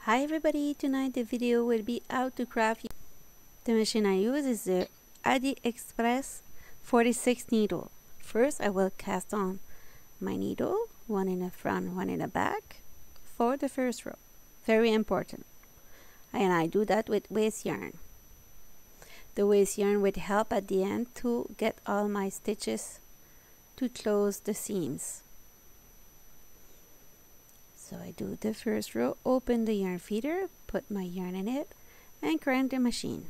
Hi everybody, tonight the video will be how to craft. The machine I use is the ADDI Express 46 needle. First I will cast on my needle, one in the front, one in the back, for the first row. Very important. And I do that with waste yarn. The waste yarn would help at the end to get all my stitches to close the seams. So I do the first row, open the yarn feeder, put my yarn in it, and crank the machine.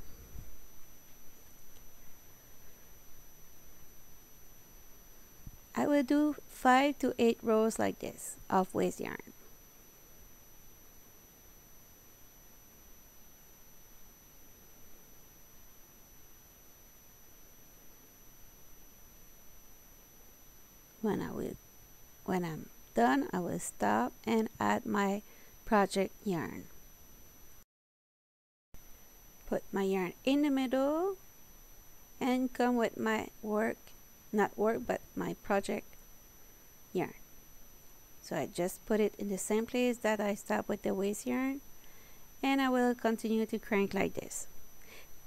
I will do 5 to 8 rows like this of waste yarn. When I'm done, I will stop and add my project yarn. Put my yarn in the middle and come with my but my project yarn. So I just put it in the same place that I stopped with the waste yarn, and I will continue to crank like this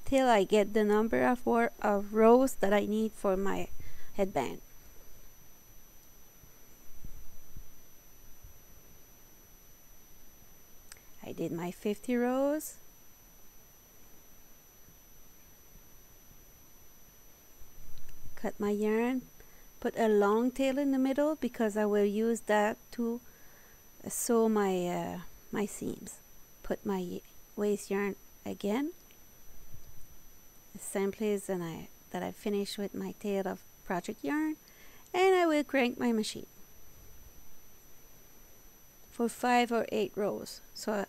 till I get the number of rows that I need for my headband. I did my 50 rows. Cut my yarn, put a long tail in the middle because I will use that to sew my my seams. Put my waste yarn again, the same place that I finished with my tail of project yarn, and I will crank my machine for 5 or 8 rows. So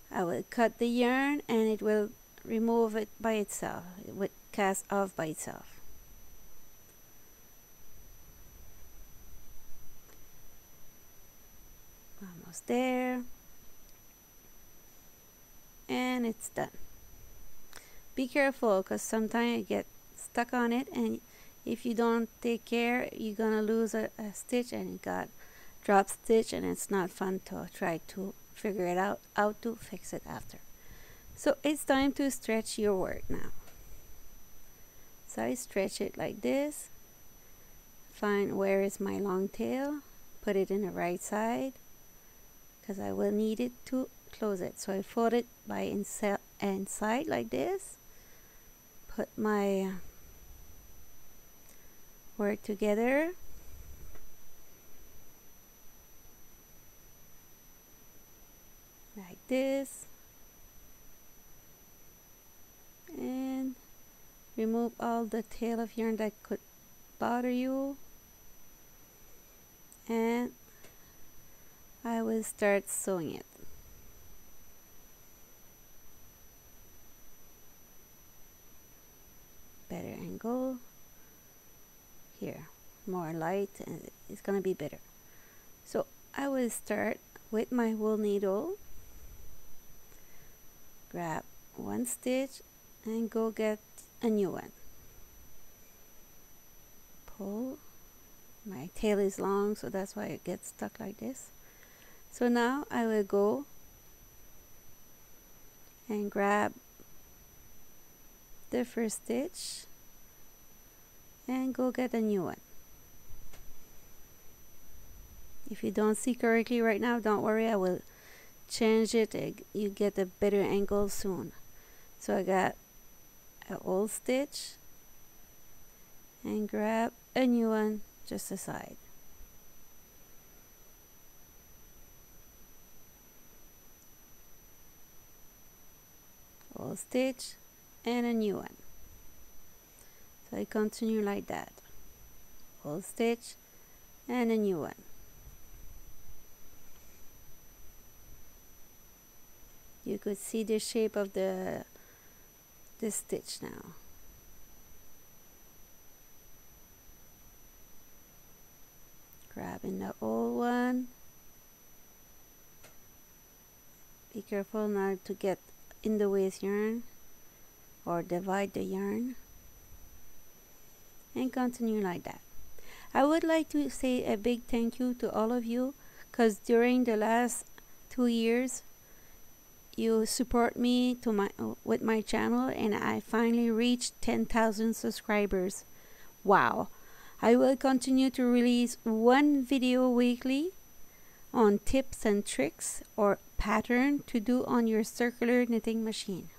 I will cut the yarn and it will remove it by itself. It would cast off by itself. Almost there, and it's done. Be careful because sometimes you get stuck on it, and if you don't take care, you're gonna lose a stitch and you got drop stitch, and it's not fun to try to figure it out how to fix it after. So it's time to stretch your work now. So I stretch it like this, find where is my long tail, put it in the right side because I will need it to close it. So I fold it by inside like this, put my work together, like this, and remove all the tail of yarn that could bother you, and I will start sewing it. Better angle here, more light, and it's gonna be better. So I will start with my wool needle, grab one stitch and go get a new one. Pull. My tail is long, so that's why it gets stuck like this. So now I will go and grab the first stitch and go get a new one. If you don't see correctly right now, don't worry, I will change it. You get a better angle soon. So I got an old stitch and grab a new one just aside. Old stitch and a new one. So I continue like that. Old stitch and a new one. You could see the shape of the stitch now. Grabbing the old one. Be careful not to get in the waste yarn or divide the yarn, and continue like that. I would like to say a big thank you to all of you, because during the last 2 years you support me to with my channel, and I finally reached 10,000 subscribers. Wow. I will continue to release one video weekly on tips and tricks or pattern to do on your circular knitting machine.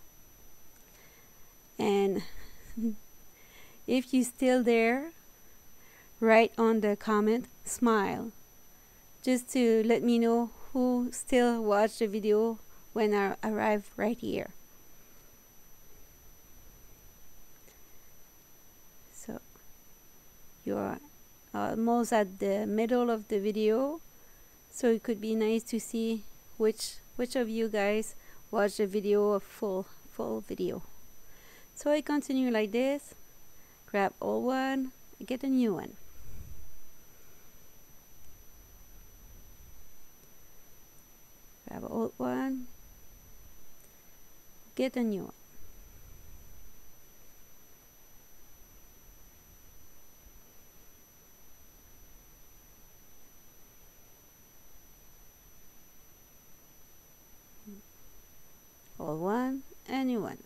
And if you're still there, write on the comment smile, just to let me know who still watched the video when I arrive right here. So you're almost at the middle of the video, so it could be nice to see which of you guys watched the video, a full video. So I continue like this, grab old one, get a new one. Grab an old one, get a new one. Old one, a new one.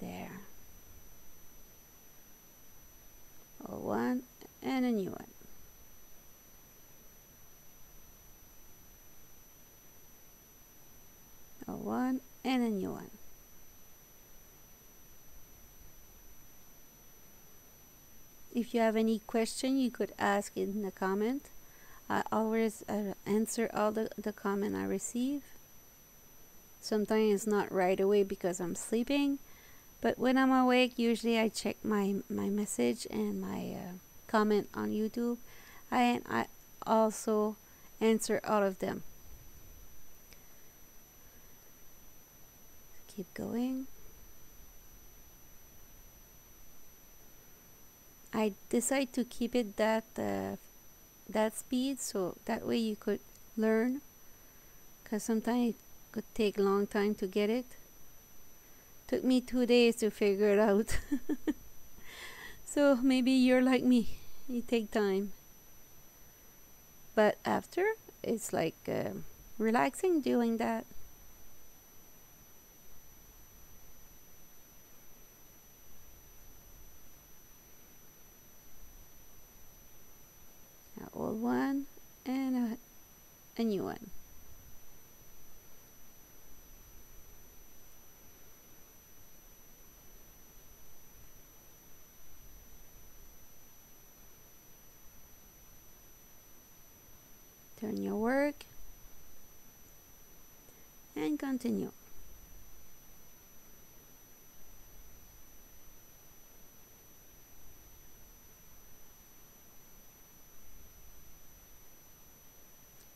There. Old one and a new one. Old one and a new one. If you have any question, you could ask in the comment. I always answer all the comment I receive. Sometimes it's not right away because I'm sleeping, but when I'm awake, usually I check my message and my comment on YouTube, and I also answer all of them. Keep going. I decided to keep it that speed, so that way you could learn, because sometimes it could take a long time to get it. Took me 2 days to figure it out. So maybe you're like me, you take time, but after it's like relaxing doing that. Old one and a new one. Turn your work and continue.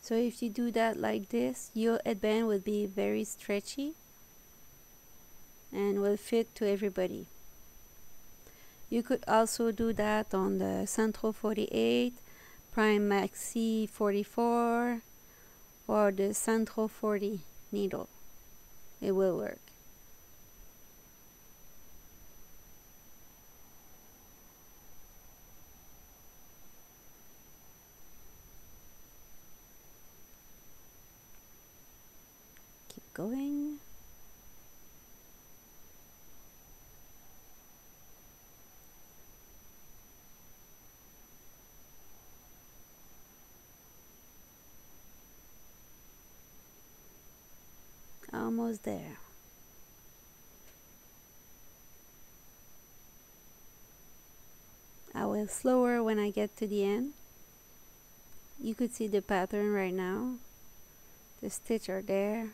So if you do that like this, your headband will be very stretchy and will fit to everybody. You could also do that on the Centro 48, Prime Maxi 44, or the Centro 40 needle. It will work. Keep going. Almost there. I will slower when I get to the end. You could see the pattern right now. The stitches are there.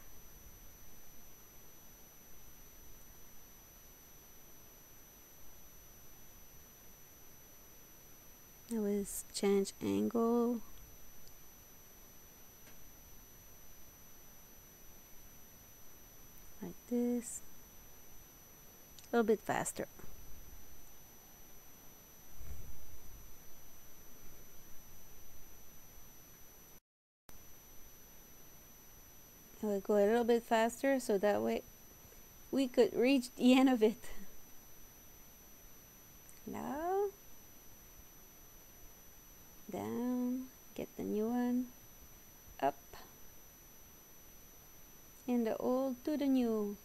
I will change angle. Like this. A little bit faster. I will go a little bit faster so that way we could reach the end of it. Now, Get the new one up, and the old to the new,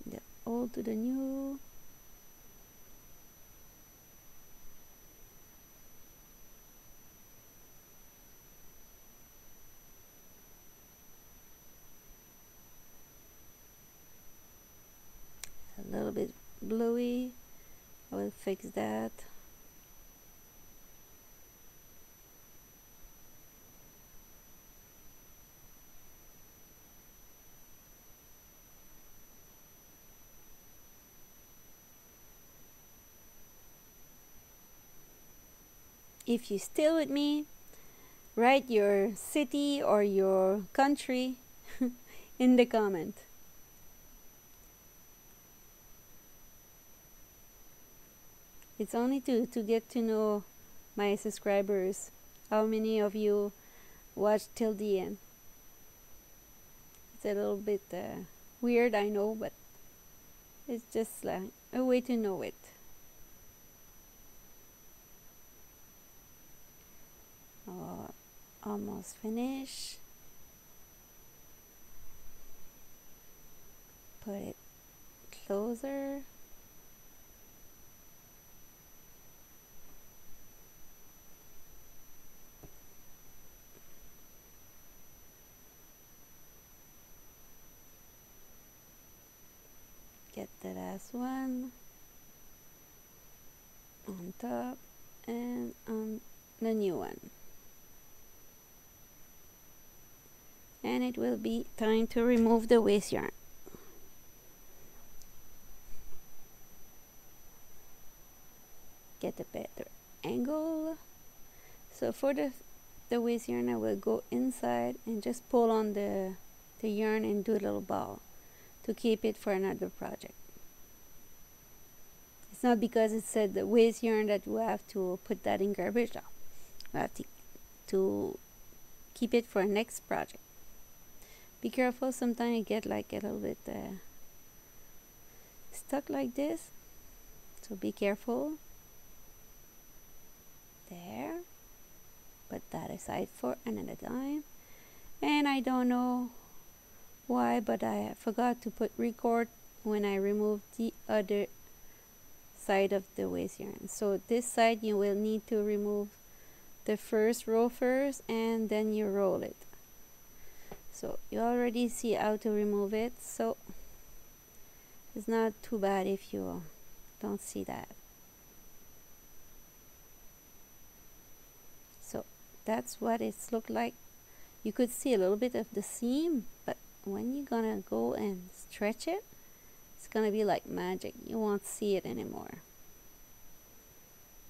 the old to the new. A little bit bluey, I will fix that. If you're still with me, write your city or your country in the comment. It's only to get to know my subscribers. How many of you watched till the end? It's a little bit weird, I know, but it's just like a way to know it. Oh, almost finished. Put it closer. Get the last one on top and on the new one. And it will be time to remove the waste yarn. Get a better angle. So for the waste yarn, I will go inside and just pull on the yarn and do a little ball to keep it for another project. It's not because it said the waste yarn that we have to put that in garbage. No. We have to keep it for our next project. Be careful, sometimes you get like a little bit stuck like this, so be careful. There, put that aside for another time. And I don't know why, but I forgot to put record when I removed the other side of the waste yarn. So this side you will need to remove the first row first, and then you roll it. So you already see how to remove it, so it's not too bad if you don't see that. So that's what it's looked like. You could see a little bit of the seam, but when you're gonna go and stretch it, it's gonna be like magic. You won't see it anymore.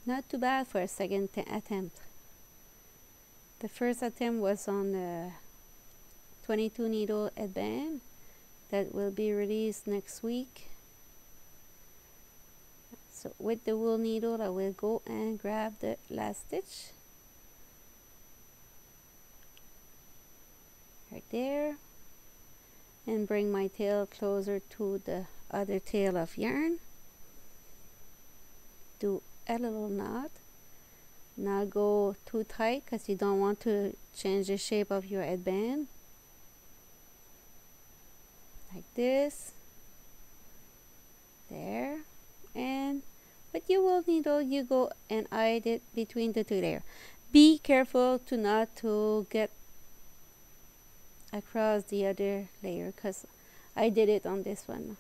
Not too bad for a second attempt. The first attempt was on the 22 needle headband that will be released next week. So with the wool needle, I will go and grab the last stitch right there and bring my tail closer to the other tail of yarn. Do a little knot. Not go too tight because you don't want to change the shape of your headband. Like this. There. And with your wool needle, you go and hide it between the two layers. Be careful to not to get across the other layer, because I did it on this one.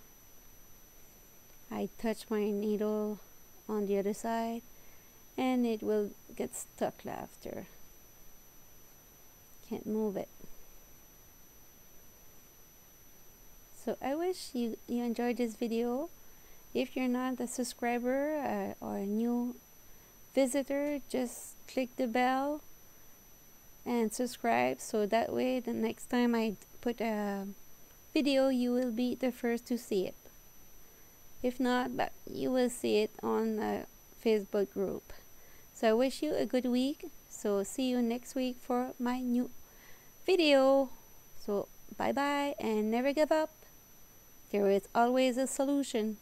I touch my needle on the other side and it will get stuck after. Can't move it. So I wish you enjoyed this video. If you're not a subscriber or a new visitor, just click the bell and subscribe, so that way the next time I put a video you will be the first to see it. If not, but you will see it on a Facebook group. So I wish you a good week. So see you next week for my new video. So bye bye, and never give up. There is always a solution.